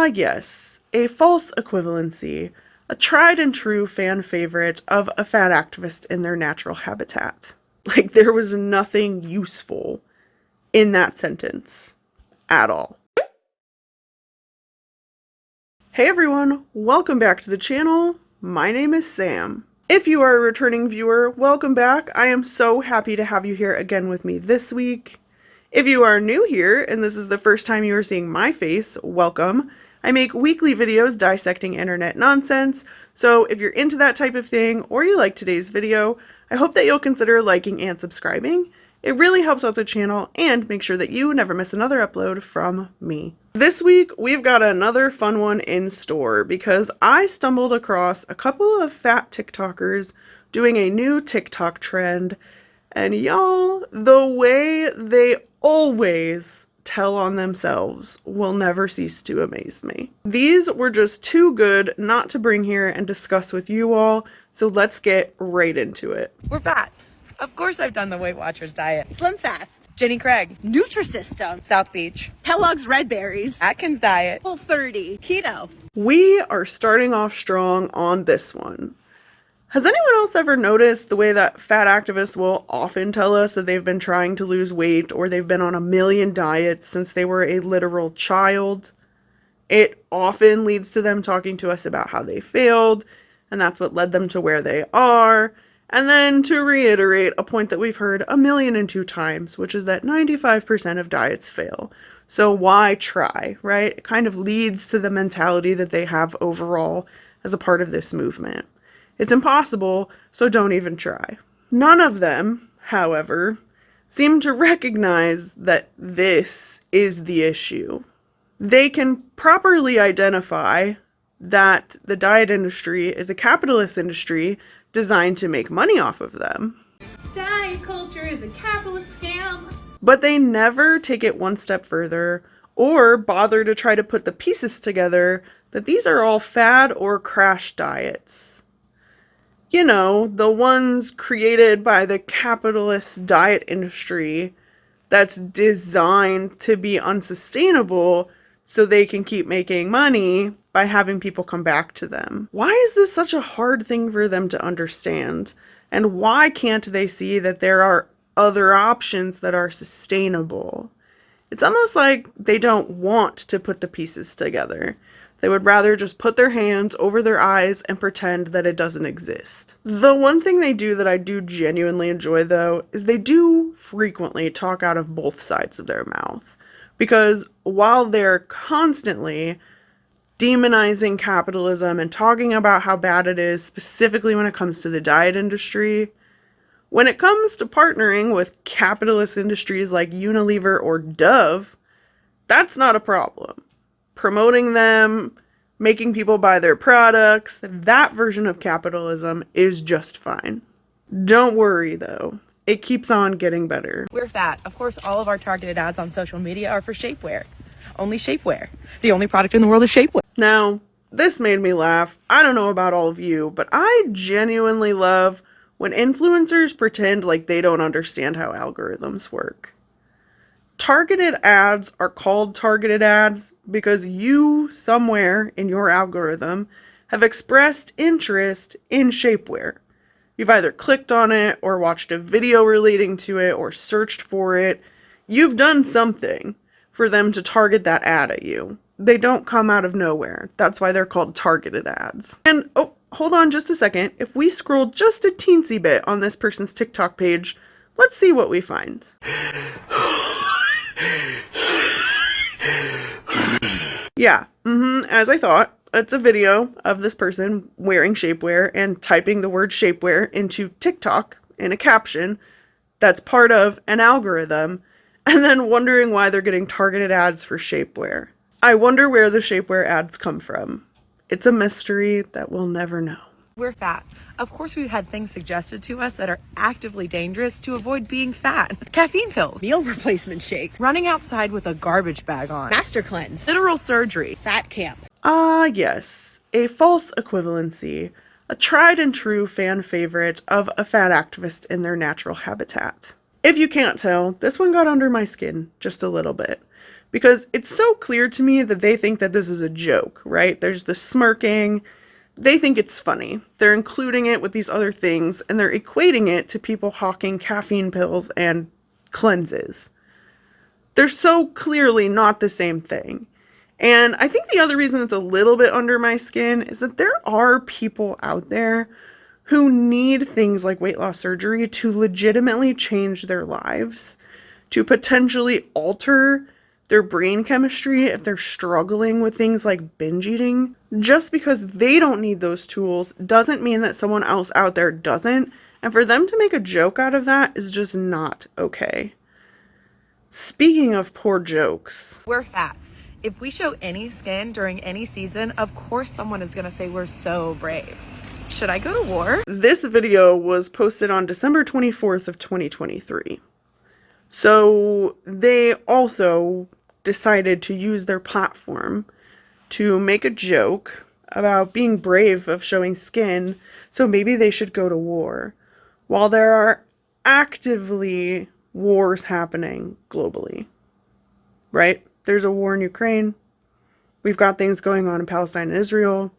Ah, yes, a false equivalency, a tried and true fan favorite of a fat activist in their natural habitat. Like, there was nothing useful in that sentence at all. Hey everyone, welcome back to the channel. My name is Sam. If you are a returning viewer, welcome back. I am so happy to have you here again with me this week. If you are new here and this is the first time you are seeing my face, welcome. I make weekly videos dissecting internet nonsense, so if you're into that type of thing or you like today's video, I hope that you'll consider liking and subscribing. It really helps out the channel and make sure that you never miss another upload from me. This week, we've got another fun one in store because I stumbled across a couple of fat TikTokers doing a new TikTok trend, and y'all, the way they always tell on themselves will never cease to amaze me. These were just too good not to bring here and discuss with you all, so let's get right into it. We're fat. Of course I've done the Weight Watchers diet. Slim Fast, Jenny Craig, Nutrisystem, South Beach, Kellogg's Red Berries, Atkins diet, Whole30, Keto. We are starting off strong on this one. Has anyone else ever noticed the way that fat activists will often tell us that they've been trying to lose weight or they've been on a million diets since they were a literal child? It often leads to them talking to us about how they failed, and that's what led them to where they are. And then to reiterate a point that we've heard 1,000,002 times, which is that 95% of diets fail. So why try, right? It kind of leads to the mentality that they have overall as a part of this movement. It's impossible, so don't even try. None of them, however, seem to recognize that this is the issue. They can properly identify that the diet industry is a capitalist industry designed to make money off of them. Diet culture is a capitalist scam. But they never take it one step further or bother to try to put the pieces together that these are all fad or crash diets. You know, the ones created by the capitalist diet industry that's designed to be unsustainable so they can keep making money by having people come back to them. Why is this such a hard thing for them to understand? And why can't they see that there are other options that are sustainable? It's almost like they don't want to put the pieces together. They would rather just put their hands over their eyes and pretend that it doesn't exist. The one thing they do that I do genuinely enjoy, though, is they do frequently talk out of both sides of their mouth. Because while they're constantly demonizing capitalism and talking about how bad it is, specifically when it comes to the diet industry, when it comes to partnering with capitalist industries like Unilever or Dove, that's not a problem. Promoting them, making people buy their products, that version of capitalism is just fine. Don't worry though, it keeps on getting better. We're fat. Of course all of our targeted ads on social media are for shapewear. Only shapewear. The only product in the world is shapewear. Now, this made me laugh. I don't know about all of you, but I genuinely love when influencers pretend like they don't understand how algorithms work. Targeted ads are called targeted ads because you, somewhere in your algorithm, have expressed interest in shapewear. You've either clicked on it or watched a video relating to it or searched for it. You've done something for them to target that ad at you. They don't come out of nowhere. That's why they're called targeted ads. And, oh, hold on just a second. If we scroll just a teensy bit on this person's TikTok page, let's see what we find. Yeah, as I thought, it's a video of this person wearing shapewear and typing the word shapewear into TikTok in a caption that's part of an algorithm, and then wondering why they're getting targeted ads for shapewear. I wonder where the shapewear ads come from. It's a mystery that we'll never know. We're fat. Of course we've had things suggested to us that are actively dangerous to avoid being fat. Caffeine pills, Meal replacement shakes, running outside with a garbage bag on, Master Cleanse, literal surgery, Fat Camp. Ah, yes, a false equivalency, a tried and true fan favorite of a fat activist in their natural habitat. If you can't tell, this one got under my skin just a little bit, Because it's so clear to me that they think that this is a joke, right? There's the smirking. They think it's funny. They're including it with these other things, and they're equating it to people hawking caffeine pills and cleanses. They're so clearly not the same thing. And I think the other reason it's a little bit under my skin is that there are people out there who need things like weight loss surgery to legitimately change their lives, to potentially alter their brain chemistry if they're struggling with things like binge eating. Just because they don't need those tools doesn't mean that someone else out there doesn't. And for them to make a joke out of that is just not okay. Speaking of poor jokes, We're fat. If we show any skin during any season, of course someone is gonna say we're so brave. Should I go to war? this video was posted on December 24th of 2023. So they also decided to use their platform to make a joke about being brave of showing skin, so maybe they should go to war, while there are actively wars happening globally, right? There's a war in Ukraine. We've got things going on in Palestine and Israel.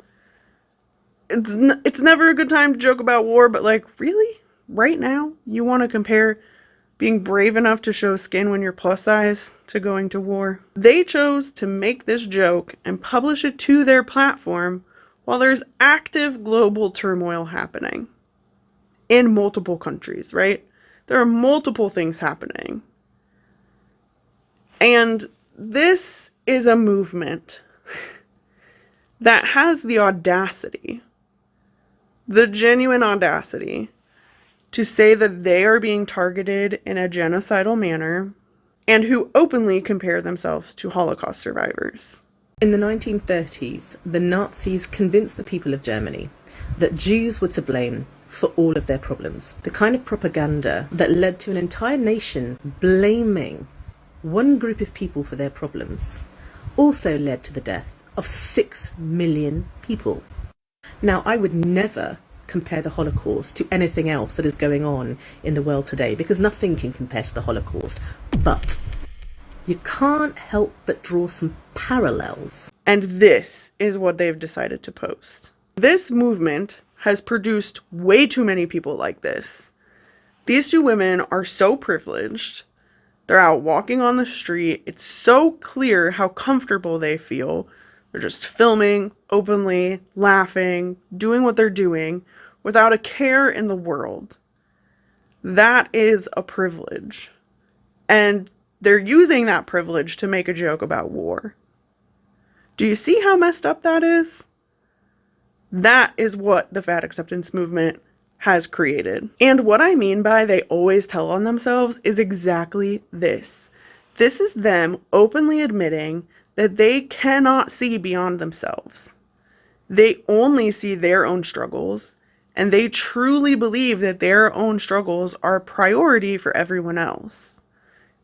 It's never a good time to joke about war, but like, really? Right now? You want to compare being brave enough to show skin when you're plus size to going to war? They chose to make this joke and publish it to their platform while there's active global turmoil happening in multiple countries, right? There are multiple things happening. And this is a movement that has the audacity, the genuine audacity, to say that they are being targeted in a genocidal manner and who openly compare themselves to Holocaust survivors. In the 1930s, the Nazis convinced the people of Germany that Jews were to blame for all of their problems. The kind of propaganda that led to an entire nation blaming one group of people for their problems also led to the death of 6 million people. Now, I would never compare the Holocaust to anything else that is going on in the world today, because nothing can compare to the Holocaust. But you can't help but draw some parallels. And this is what they've decided to post. This movement has produced way too many people like this. These two women are so privileged. They're out walking on the street. It's so clear how comfortable they feel. They're just filming openly, laughing, doing what they're doing without a care in the world. That is a privilege. And they're using that privilege to make a joke about war. Do you see how messed up that is? That is what the fat acceptance movement has created. And what I mean by they always tell on themselves is exactly this. This is them openly admitting that they cannot see beyond themselves. They only see their own struggles, and they truly believe that their own struggles are a priority for everyone else.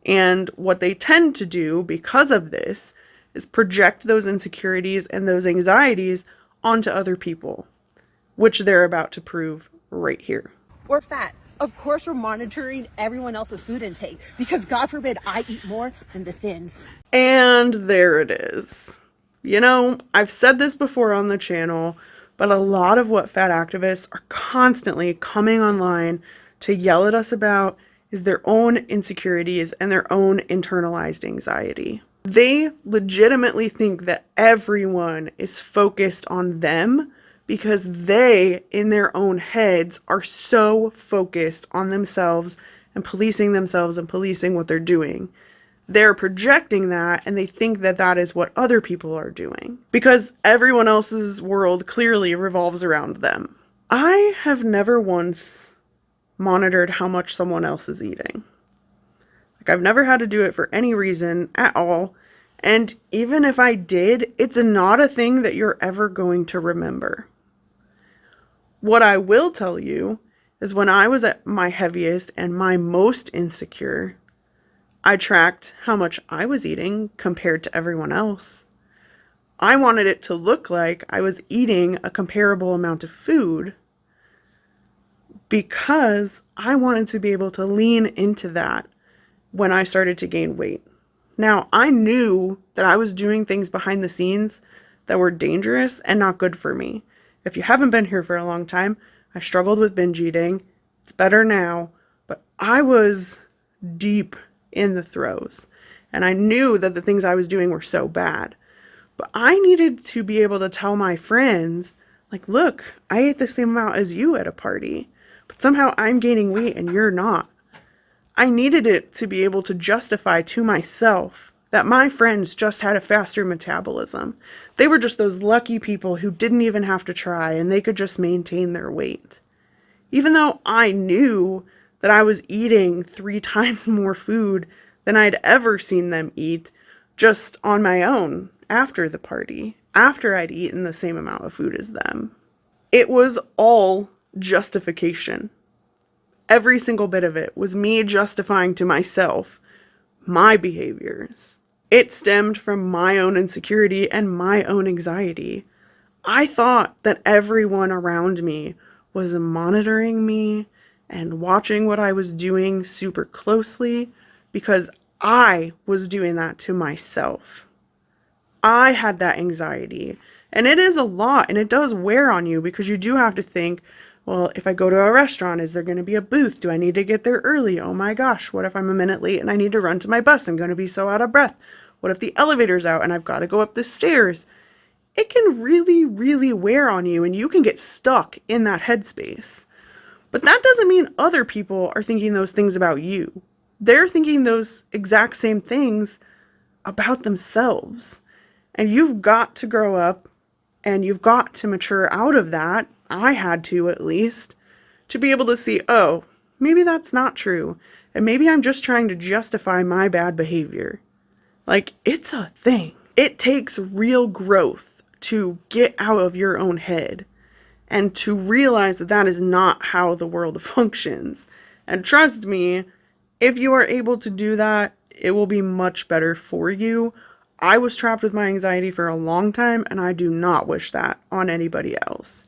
And what they tend to do because of this is project those insecurities and those anxieties onto other people, which they're about to prove right here. We're fat. Of course we're monitoring everyone else's food intake, because God forbid I eat more than the thins. And there it is. You know, I've said this before on the channel, but a lot of what fat activists are constantly coming online to yell at us about is their own insecurities and their own internalized anxiety. They legitimately think that everyone is focused on them because they, in their own heads, are so focused on themselves and policing what they're doing. They're projecting that, and they think that that is what other people are doing because everyone else's world clearly revolves around them. I have never once monitored how much someone else is eating. Like, I've never had to do it for any reason at all. And even if I did, it's not a thing that you're ever going to remember. What I will tell you is when I was at my heaviest and my most insecure, I tracked how much I was eating compared to everyone else. I wanted it to look like I was eating a comparable amount of food because I wanted to be able to lean into that when I started to gain weight. Now, I knew that I was doing things behind the scenes that were dangerous and not good for me. If you haven't been here for a long time, I struggled with binge eating. It's better now, but I was deep in the throes. And I knew that the things I was doing were so bad. But I needed to be able to tell my friends, like, look, I ate the same amount as you at a party, but somehow I'm gaining weight and you're not. I needed it to be able to justify to myself that my friends just had a faster metabolism. They were just those lucky people who didn't even have to try and they could just maintain their weight. Even though I knew that I was eating 3 times more food than I'd ever seen them eat just on my own after the party, after I'd eaten the same amount of food as them. It was all justification. Every single bit of it was me justifying to myself my behaviors. It stemmed from my own insecurity and my own anxiety. I thought that everyone around me was monitoring me and watching what I was doing super closely because I was doing that to myself. I had that anxiety, and it is a lot, and it does wear on you because you do have to think, well, if I go to a restaurant, is there going to be a booth? Do I need to get there early? Oh my gosh, what if I'm a minute late and I need to run to my bus? I'm going to be so out of breath. What if the elevator's out and I've got to go up the stairs? It can really, really wear on you, and you can get stuck in that headspace. But that doesn't mean other people are thinking those things about you. They're thinking those exact same things about themselves. And you've got to grow up and you've got to mature out of that. I had to, at least, to be able to see, oh, maybe that's not true. And maybe I'm just trying to justify my bad behavior. Like, it's a thing. It takes real growth to get out of your own head and to realize that that is not how the world functions. And trust me, if you are able to do that, it will be much better for you. I was trapped with my anxiety for a long time, and I do not wish that on anybody else.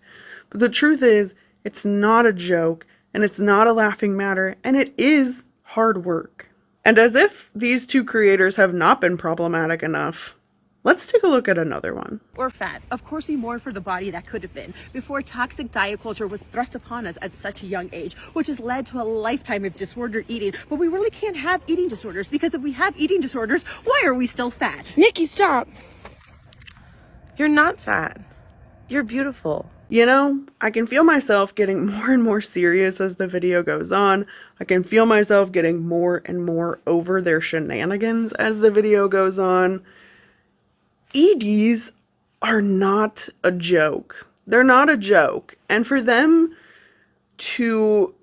But the truth is, it's not a joke, and it's not a laughing matter, and it is hard work. And as if these two creators have not been problematic enough, let's take a look at another one. Or fat. Of course, we mourn for the body that could have been before toxic diet culture was thrust upon us at such a young age, which has led to a lifetime of disordered eating. But we really can't have eating disorders because if we have eating disorders, why are we still fat? Nikki, stop. You're not fat. You're beautiful. You know, I can feel myself getting more and more serious as the video goes on. I can feel myself getting more and more over their shenanigans as the video goes on. EDs are not a joke. They're not a joke. And for them to,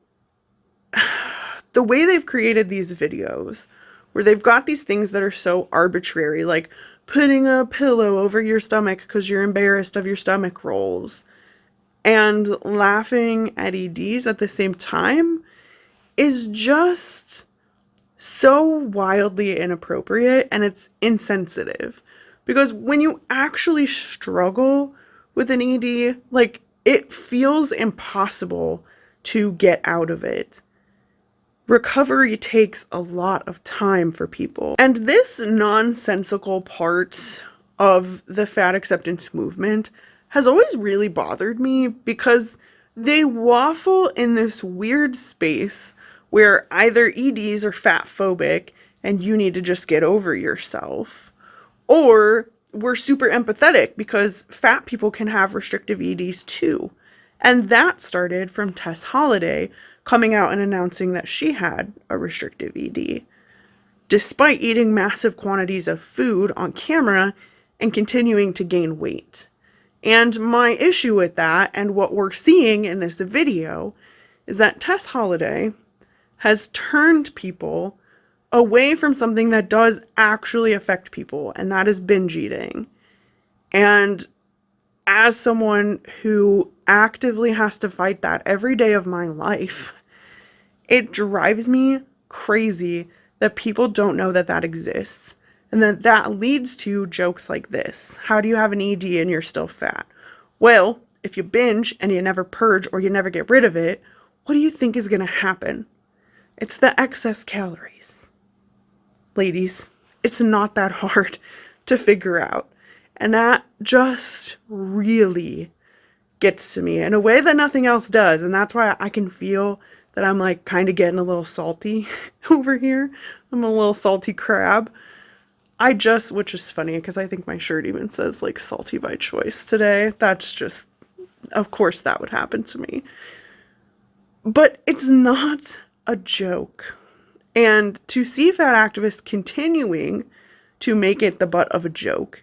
the way they've created these videos, where they've got these things that are so arbitrary, like putting a pillow over your stomach because you're embarrassed of your stomach rolls, and laughing at EDs at the same time, is just so wildly inappropriate, and it's insensitive. Because when you actually struggle with an ED, like, it feels impossible to get out of it. Recovery takes a lot of time for people. And this nonsensical part of the fat acceptance movement has always really bothered me because they waffle in this weird space where either EDs are fat phobic and you need to just get over yourself, or we're super empathetic because fat people can have restrictive EDs too. And that started from Tess Holliday coming out and announcing that she had a restrictive ED, despite eating massive quantities of food on camera and continuing to gain weight. And my issue with that, and what we're seeing in this video, is that Tess Holliday has turned people away from something that does actually affect people, and that is binge eating. And as someone who actively has to fight that every day of my life, it drives me crazy that people don't know that that exists. And that leads to jokes like this. How do you have an ED and you're still fat? Well, if you binge and you never purge or you never get rid of it, what do you think is going to happen? It's the excess calories. Ladies, It's not that hard to figure out. And that just really gets to me in a way that nothing else does. And that's why I can feel that I'm like kind of getting a little salty over here. I'm a little salty crab. Which is funny because I think my shirt even says like salty by choice today. That's just, of course that would happen to me. But it's not a joke. And to see fat activists continuing to make it the butt of a joke,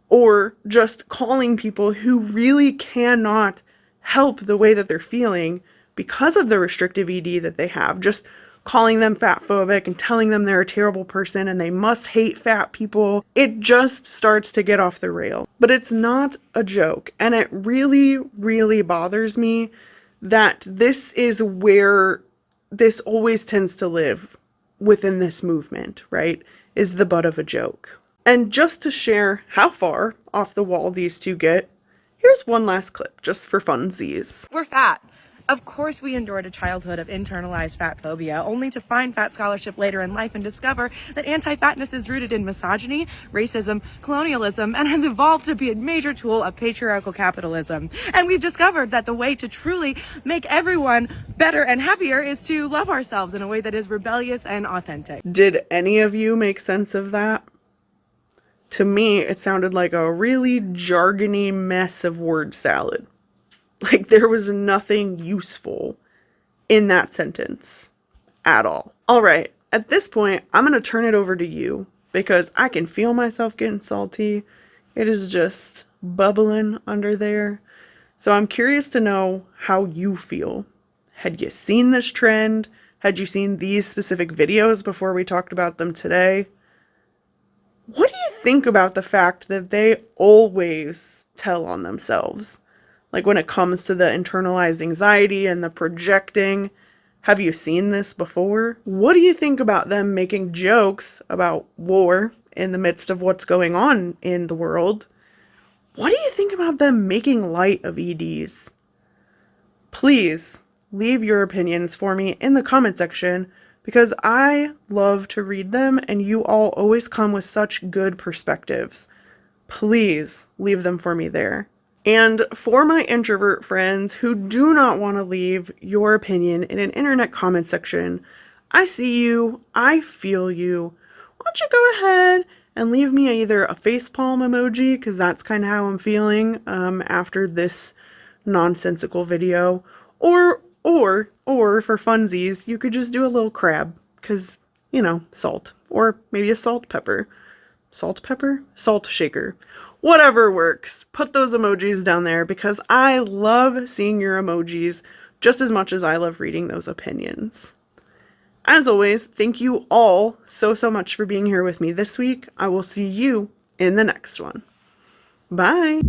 or just calling people who really cannot help the way that they're feeling because of the restrictive ED that they have, just calling them fat phobic and telling them they're a terrible person and they must hate fat people, it just starts to get off the rail. But it's not a joke. And it really, really bothers me that this is where this always tends to live within this movement, right? Is the butt of a joke. And just to share how far off the wall these two get, here's one last clip just for funsies. We're fat. Of course we endured a childhood of internalized fat phobia, only to find fat scholarship later in life and discover that anti-fatness is rooted in misogyny, racism, colonialism, and has evolved to be a major tool of patriarchal capitalism. And we've discovered that the way to truly make everyone better and happier is to love ourselves in a way that is rebellious and authentic. Did any of you make sense of that? To me, it sounded like a really jargony mess of word salad. Like there was nothing useful in that sentence at all. All right, at this point, I'm going to turn it over to you because I can feel myself getting salty. It is just bubbling under there. So I'm curious to know how you feel. Had you seen this trend? Had you seen these specific videos before we talked about them today? What do you think about the fact that they always tell on themselves? Like when it comes to the internalized anxiety and the projecting, have you seen this before? What do you think about them making jokes about war in the midst of what's going on in the world? What do you think about them making light of EDs? Please leave your opinions for me in the comment section because I love to read them and you all always come with such good perspectives. Please leave them for me there. And for my introvert friends who do not want to leave your opinion in an internet comment section, I see you, I feel you. Why don't you go ahead and leave me either a facepalm emoji, because that's kind of how I'm feeling after this nonsensical video, or for funsies, you could just do a little crab, because, you know, salt, or maybe a salt pepper, salt shaker. Whatever works. Put those emojis down there because I love seeing your emojis just as much as I love reading those opinions. As always, thank you all so much for being here with me this week. I will see you in the next one. Bye.